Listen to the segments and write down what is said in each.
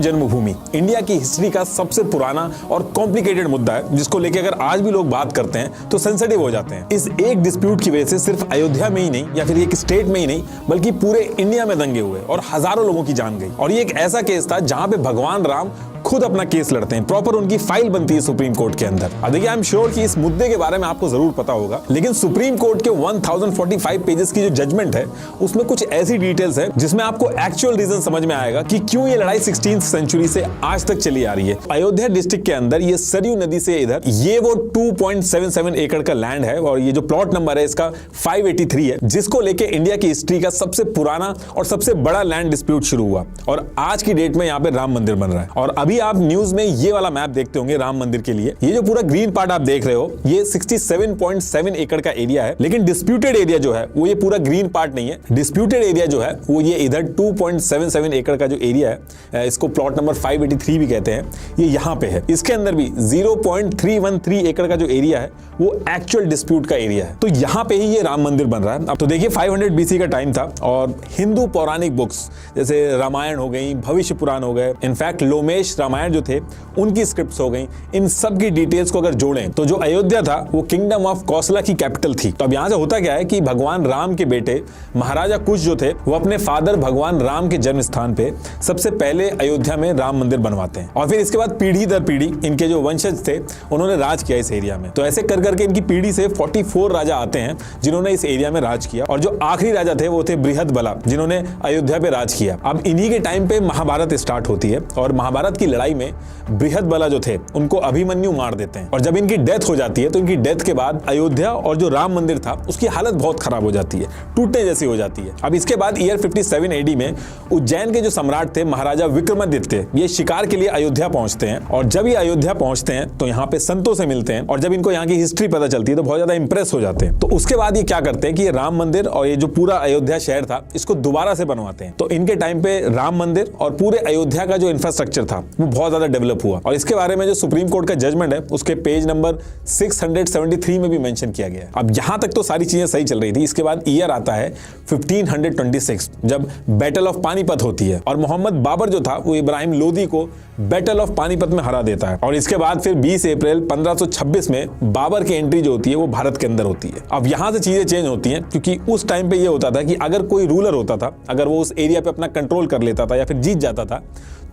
जन्मभूमि India की history का सबसे पुराना और कॉम्प्लिकेटेड मुद्दा है, जिसको लेके अगर आज भी लोग बात करते हैं तो सेंसिटिव हो जाते हैं। इस एक डिस्प्यूट की वजह से सिर्फ अयोध्या में ही नहीं या फिर एक स्टेट में ही नहीं बल्कि पूरे इंडिया में दंगे हुए और हजारों लोगों की जान गई। और ये एक ऐसा केस था जहां पे भगवान राम खुद अपना केस लड़ते हैं, प्रॉपर उनकी फाइल बनती है सुप्रीम कोर्ट के अंदर। अब देखिए, आई एम श्योर कि इस मुद्दे के बारे में आपको जरूर पता होगा, लेकिन सुप्रीम कोर्ट के 1045 पेजेस की जो जजमेंट है उसमें कुछ ऐसी डिटेल्स है जिसमें आपको एक्चुअल रीजन समझ में आएगा कि क्यों ये लड़ाई 16th सेंचुरी से आज तक चली आ रही है। अयोध्या डिस्ट्रिक्ट के अंदर ये सरयू नदी से इधर ये वो 2.77 एकड़ का लैंड है और ये जो प्लॉट नंबर है इसका 583 है, जिसको लेके इंडिया की हिस्ट्री का सबसे पुराना और सबसे बड़ा लैंड डिस्प्यूट शुरू हुआ। और आज की डेट में यहाँ पे राम मंदिर बन रहा है। और अभी आप न्यूज में ये वाला मैप देखते होंगे राम मंदिर के लिए, ये जो पूरा ग्रीन पार्ट आप देख रहे हो ये 67.7 एकड़ का एरिया है, लेकिन डिस्प्यूटेड एरिया जो है वो ये पूरा ग्रीन पार्ट नहीं है। डिस्प्यूटेड एरिया जो है वो ये इधर 2.77 एकड़ का जो एरिया है, इसको प्लॉट नंबर 583 भी कहते हैं, ये यहाँ पे है। इसके अंदर भी 0.313 एकड़ का जो एरिया है वो एक्चुअल डिस्प्यूट का एरिया है। तो यहाँ पे ही ये राम मंदिर बन रहा है। अब तो देखिए 500 BC का टाइम था और हिंदू पौराणिक बुक्स जैसे रामायण हो गई, भविष्य पुराण हो गए, इनफैक्ट लोमेश रामायण जो थे उनकी स्क्रिप्ट्स हो गई, इन सब की डिटेल्स को अगर जोड़ें तो जो अयोध्या था वो किंगडम ऑफ कौशला की कैपिटल थी। तो अब यहां से होता क्या है कि भगवान राम के बेटे महाराजा कुश जो थे वो अपने फादर भगवान राम के जन्म स्थान पे सबसे पहले अयोध्या में राम मंदिर बनवाते हैं और फिर इसके बाद पीढ़ी दर पीढ़ी इनके जो वंशज थे उन्होंने राज किया इस एरिया में। तो ऐसे कर करके इनकी पीढ़ी से 44 राजा आते हैं जिन्होंने इस एरिया में राज किया और जो आखिरी राजा थे वो थे बृहदबला, जिन्होंने अयोध्या पे राज किया। अब इन्हीं के टाइम पे महाभारत स्टार्ट होती है और महाभारत की लड़ाई में बृहदबला जो थे उनको अभिमन्यु मार देते हैं और जब इनकी डेथ हो जाती है तो इनकी डेथ के बाद अयोध्या और जो राम मंदिर था उसकी हालत बहुत खराब हो जाती है, टूटने जैसी हो जाती है। अब इसके बाद ईयर 57 AD में उज्जैन के जो सम्राट थे महाराजा विक्रमादित्य, ये शिकार के लिए अयोध्या पहुंचते हैं और जब ये अयोध्या पहुंचते हैं तो यहाँ पे संतों से मिलते हैं और जब इनको यहाँ की हिस्ट्री पता चलती है तो बहुत ज्यादा इंप्रेस हो जाते हैं। तो उसके बाद ये क्या करते हैं कि ये राम मंदिर और ये जो पूरा अयोध्या शहर था इसको दोबारा से बनवाते हैं। तो इनके टाइम पे राम मंदिर और पूरे अयोध्या का जो इंफ्रास्ट्रक्चर था वो बहुत ज्यादा डेवलप हुआ और इसके बारे में जो सुप्रीम कोर्ट का जजमेंट है उसके पेज नंबर 673 में भी मेंशन किया गया है। अब यहां तक तो सारी चीजें सही चल रही थी। इसके बाद ईयर आता है 1526 जब बैटल ऑफ पानीपत होती है और मोहम्मद बाबर जो था वो इब्राहिम लोदी को बैटल ऑफ पानीपत में हरा देता है और इसके बाद फिर 20 अप्रैल 1526 में बाबर की एंट्री जो होती है वो भारत के अंदर होती है। अब यहां से चीजें चेंज होती हैं क्योंकि उस टाइम पे ये होता था कि अगर कोई रूलर होता था, अगर वो उस एरिया पे अपना कंट्रोल कर लेता था या फिर जीत जाता था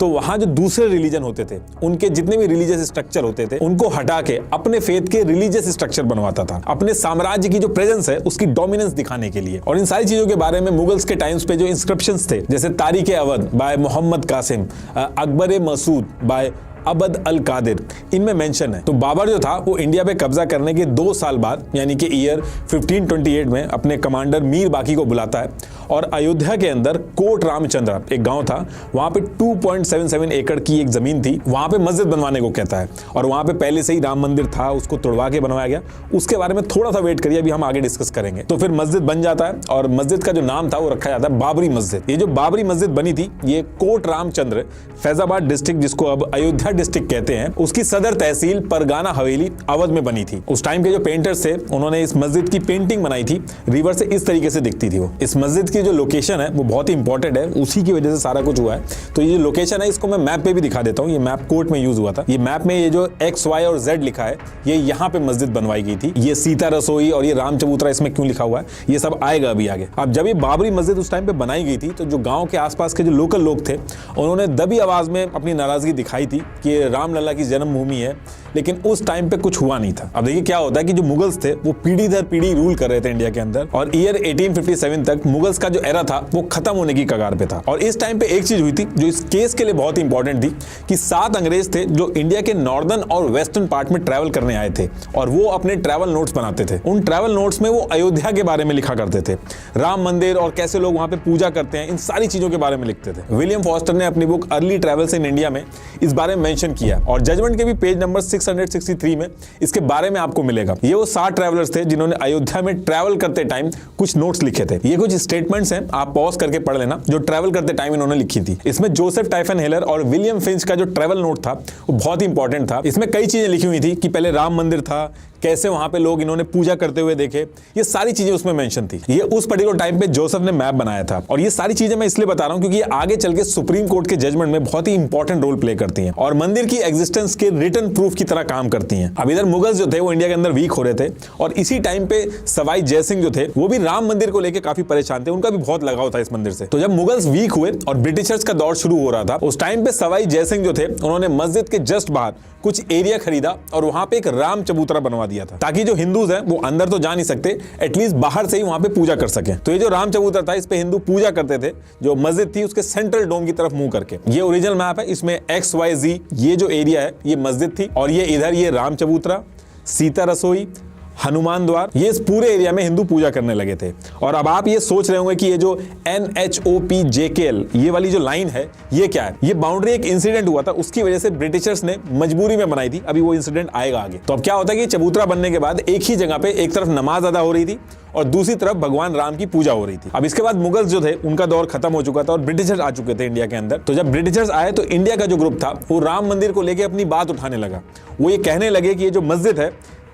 तो वहां जो दूसरे रिलीजन होते थे उनके जितने भी रिलीजियस स्ट्रक्चर होते थे उनको हटा के अपने फेथ के रिलीजियस स्ट्रक्चर बनवाता था, अपने साम्राज्य की जो प्रेजेंस है उसकी डोमिनेंस दिखाने के लिए। और इन सारी चीजों के बारे में मुगल्स के टाइम्स पे जो इंस्क्रिप्शंस थे जैसे तारीख अवध बाय मोहम्मद कासिम, अकबर मसूद बाय अबद अल कादिर, इनमें मेंशन है। तो बाबर जो था वो इंडिया पे कब्जा करने के 2 साल बाद यानी कि ईयर 1528 में अपने कमांडर मीर बाकी को बुलाता है और अयोध्या के अंदर कोट रामचंद्र एक गांव था, वहां पे 2.77 एकड़ की एक जमीन थी, वहां पे मस्जिद बनवाने को कहता है और वहां पे पहले से ही राम मंदिर था, उसको तोड़वा के बनवाया गया। उसके बारे में थोड़ा सा वेट करिए, अभी हम आगे डिस्कस करेंगे। तो फिर मस्जिद बन जाता है और मस्जिद का जो नाम था वो रखा जाता है बाबरी मस्जिद। ये जो बाबरी मस्जिद बनी थी ये कोट रामचंद्र फैजाबाद डिस्ट्रिक्ट, जिसको अब अयोध्या डिस्ट्रिक्ट कहते हैं, उसकी सदर तहसील परगाना हवेली अवध में बनी थी। उस टाइम के जो पेंटर्स थे उन्होंने इस मस्जिद की पेंटिंग बनाई थी, रिवर से इस तरीके से दिखती थी वो। इस मस्जिद की जो लोकेशन है वो बहुत ही इंपॉर्टेंट है, उसी की वजह से सारा कुछ हुआ है। तो ये जो लोकेशन है इसको मैं मैप पे भी दिखा देता हूँ। ये मैप कोर्ट में यूज हुआ था। ये मैप में ये जो X, Y और Z लिखा है ये यहाँ पे मस्जिद बनवाई गई थी। ये सीता रसोई और ये राम चबूतरा इसमें क्यों लिखा हुआ है ये सब आएगा अभी आगे। अब जब ये बाबरी मस्जिद उस टाइम पे बनाई गई थी तो जो गाँव के आसपास के जो लोकल लोग थे उन्होंने दबी आवाज में अपनी नाराजगी दिखाई थी कि रामलला की जन्मभूमि है, लेकिन उस टाइम पे कुछ हुआ नहीं था। अब देखिए क्या होता है कि जो मुगल्स थे वो पीढ़ी दर पीढ़ी रूल कर रहे थे इंडिया के अंदर और ईयर 1857 तक मुगल्स का जो एरा था वो खत्म होने की कगार पे था। और इस टाइम पे एक चीज हुई थी जो इस केस के लिए बहुत ही इंपॉर्टेंट थी कि 7 अंग्रेज थे जो इंडिया के नॉर्दर्न और वेस्टर्न पार्ट में ट्रैवल करने आए थे और वो अपने ट्रैवल नोट्स बनाते थे। उन ट्रैवल नोट्स में वो अयोध्या के बारे में लिखा करते थे, राम मंदिर और कैसे लोग वहां पे पूजा करते हैं, इन सारी चीजों के बारे में लिखते थे। विलियम फॉस्टर ने अपनी book early travels in India में इस बारे में मेंशन किया और जजमेंट के भी पेज नंबर 663 में इसके बारे में आपको मिलेगा। ये वो 7 ट्रैवलर्स थे जिन्होंने अयोध्या में ट्रैवल करते टाइम कुछ नोट्स लिखे थे। ये कुछ स्टेटमेंट्स हैं, आप पॉज करके पढ़ लेना, जो ट्रैवल करते टाइम इन्होंने लिखी थी। इसमें जोसेफ टाइफन हेलर और विलियम फिंच का जो ट्रैवल नोट था वो बहुत ही इंपॉर्टेंट था। इसमें कई चीजें लिखी हुई थी कि पहले राम मंदिर था, कैसे वहां पे लोग इन्होंने पूजा करते हुए देखे, ये सारी चीजें उसमें मेंशन थी। ये उस पर्टिकुलर टाइम पे जोसेफ ने मैप बनाया था। और ये सारी चीजें मैं इसलिए बता रहा हूं क्योंकि ये आगे चल के सुप्रीम कोर्ट के जजमेंट में बहुत ही इंपॉर्टेंट रोल प्ले करती हैं और मंदिर की एग्जिस्टेंस के रिटर्न प्रूफ की तरह काम करती हैं। अब इधर मुगल्स जो थे वो इंडिया के अंदर वीक हो रहे थे और इसी टाइम पे सवाई जयसिंह जो थे वो भी राम मंदिर को लेकर काफी परेशान थे, उनका भी बहुत लगाव था इस मंदिर से। तो जब मुगल्स वीक हुए और ब्रिटिशर्स का दौर शुरू हो रहा था, उस टाइम पे सवाई जयसिंह जो थे उन्होंने मस्जिद के जस्ट बाहर कुछ एरिया खरीदा और वहां पे एक राम चबूतरा बनवा दिया था ताकि जो हिंदूज हैं वो अंदर तो जा नहीं सकते, एटलीस्ट बाहर से ही वहां पे पूजा कर सके। तो ये जो राम चबूतरा था इस पे हिंदू पूजा करते थे, जो मस्जिद थी उसके सेंट्रल डोम की तरफ मुंह करके। ये ओरिजिनल मैप है, इसमें XYZ ये जो एरिया है ये मस्जिद थी और ये इधर ये राम चबूतरा, सीता रसोई, हनुमान द्वार, ये इस पूरे एरिया में हिंदू पूजा करने लगे थे। और अब आप ये सोच रहे होंगे कि ये जो NHOPJKL ये वाली जो लाइन है ये क्या है। ये बाउंड्री एक इंसिडेंट हुआ था, उसकी वजह से ब्रिटिशर्स ने मजबूरी में बनाई थी। अभी वो इंसिडेंट आएगा आगे। तो अब क्या होता है कि चबूतरा बनने के बाद एक ही जगह पे एक तरफ नमाज अदा हो रही थी और दूसरी तरफ भगवान राम की पूजा हो रही थी। अब इसके बाद मुगल्स जो थे उनका दौर खत्म हो चुका था और ब्रिटिशर्स आ चुके थे इंडिया के अंदर। तो जब ब्रिटिशर्स आए तो इंडिया का जो ग्रुप था वो राम मंदिर को लेकर अपनी बात उठाने लगा। वो ये कहने लगे कि ये जो मस्जिद है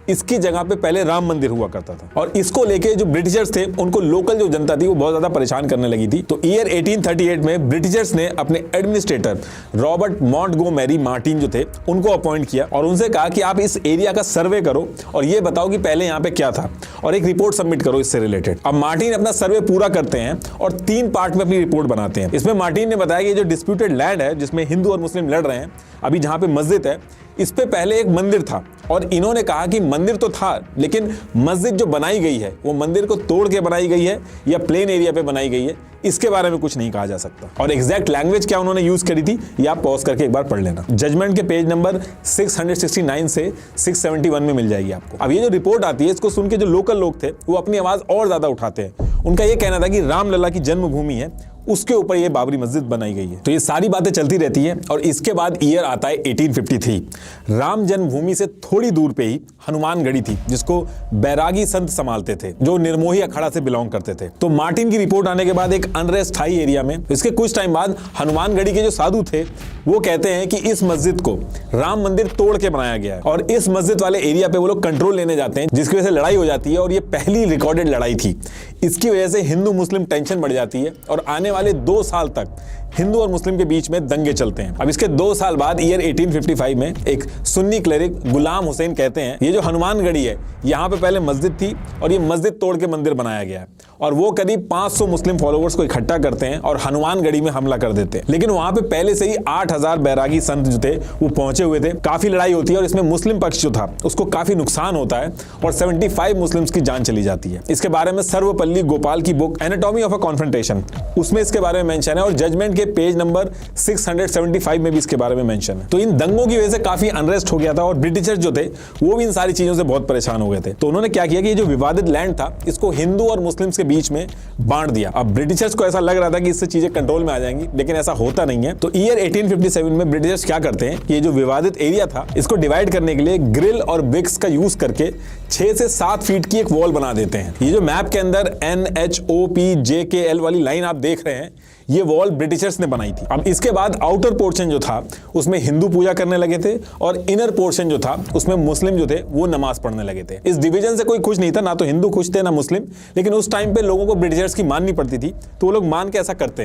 इसकी जगह पे पहले राम मंदिर हुआ करता था और इसको लेके जो ब्रिटिशर्स थे उनको लोकल जो जनता थी वो बहुत ज्यादा परेशान करने लगी थी। तो ईयर 1838 में ब्रिटिशर्स ने अपने एडमिनिस्ट्रेटर रॉबर्ट मॉन्टगोमेरी मार्टिन जो थे उनको अपॉइंट किया और उनसे कहा कि आप इस एरिया का सर्वे करो और ये बताओ कि पहले यहाँ पे क्या था और एक रिपोर्ट सबमिट करो इससे रिलेटेड। अब मार्टिन अपना सर्वे पूरा करते हैं और 3 पार्ट में अपनी रिपोर्ट बनाते हैं। इसमें मार्टिन ने बताया कि जो डिस्प्यूटेड लैंड है जिसमें हिंदू और मुस्लिम लड़ रहे हैं, अभी जहां पे मस्जिद है इस पे पहले एक मंदिर था और इन्होंने कहा कि मंदिर तो था लेकिन मस्जिद जो बनाई गई है वो मंदिर को तोड़ के बनाई गई है या प्लेन एरिया पे बनाई गई है, इसके बारे में कुछ नहीं कहा जा सकता। और एग्जैक्ट लैंग्वेज क्या उन्होंने यूज करी थी ये आप पॉज करके एक बार पढ़ लेना। जजमेंट के पेज नंबर 669 से 671 में मिल जाएगी आपको। अब ये जो रिपोर्ट आती है इसको सुन के जो लोकल लोग थे वो अपनी आवाज और ज्यादा उठाते हैं। उनका ये कहना था कि रामलला की जन्मभूमि है उसके ऊपर ये बाबरी मस्जिद बनाई गई है। तो ये सारी बातें चलती रहती हैं और इसके बाद ईयर आता है 1853। राम जन्मभूमि से थोड़ी दूर पे ही हनुमानगढ़ी थी जिसको बैरागी संत संभालते थे जो निर्मोही अखाड़ा से बिलोंग करते थे। तो मार्टिन की रिपोर्ट आने के बाद एक अनरेस्ट हाई एरिया में इसके कुछ टाइम बाद हनुमानगढ़ी के जो साधु थे वो कहते हैं कि इस मस्जिद को राम मंदिर तोड़ के बनाया गया है और इस मस्जिद वाले एरिया पे वो लोग कंट्रोल लेने जाते हैं जिसकी वजह से लड़ाई हो जाती है और ये पहली रिकॉर्डेड लड़ाई थी। इसकी वजह से हिंदू मुस्लिम टेंशन बढ़ जाती है और आने वाले 2 साल तक हिंदू और मुस्लिम के बीच में दंगे चलते हैं। अब इसके 2 साल बाद ईयर 1855 में एक सुन्नी क्लेरिक गुलाम हुसैन कहते हैं ये जो हनुमानगढ़ी है यहाँ पे पहले मस्जिद थी और ये मस्जिद तोड़ के मंदिर बनाया गया है और वो करीब 500 मुस्लिम फॉलोअर्स को इकट्ठा करते हैं और हनुमानगढ़ी में हमला कर देते हैं। लेकिन वहां पे पहले से ही 8000 बैरागी संत जो थे वो पहुंचे हुए थे। काफी लड़ाई होती है और इसमें मुस्लिम पक्ष जो था उसको काफी नुकसान होता है और 75 मुस्लिम्स की जान चली जाती है। इसके बारे में सर्वपल्ली गोपाल की book anatomy of a confrontation उसमें इसके बारे में मेंशन है और जजमेंट के पेज नंबर 675 में भी इसके बारे में मेंशन है। तो इन दंगों की वजह से काफी अनरेस्ट हो गया था और ब्रिटिशर्स जो थे वो भी इन सारी चीजों से बहुत परेशान हो गए थे। तो उन्होंने क्या किया कि ये जो विवादित लैंड था इसको हिंदू और मुस्लिम्स के बीच में बांट दिया। अब ब्रिटिशर्स को ऐसा लग रहा था कि इससे चीजें कंट्रोल में आ जाएंगी लेकिन ऐसा होता नहीं है। तो ईयर 1857 में ब्रिटिशर्स क्या करते हैं कि ये जो विवादित एरिया था इसको डिवाइड करने के लिए ग्रिल और ब्रिक्स का यूज करके 6 से 7 फीट की एक वॉल बना देते हैं। ये जो मैप के अंदर NHOPJKL वाली लाइन आप देख रहे हैं ये वॉल ब्रिटिशर्स ने बनाई थी। अब इसके बाद आउटर पोर्शन जो था उसमें हिंदू पूजा करने लगे थे और इनर पोर्शन जो था उसमें मुस्लिम जो थे वो नमाज पढ़ने लगे थे। इस डिवीजन से कोई खुश नहीं था, ना तो हिंदू खुश थे ना मुस्लिम, लेकिन उस टाइम पे लोगों को ब्रिटिशर्स की माननी पड़ती थी तो वो लोग मान के ऐसा करते हैं।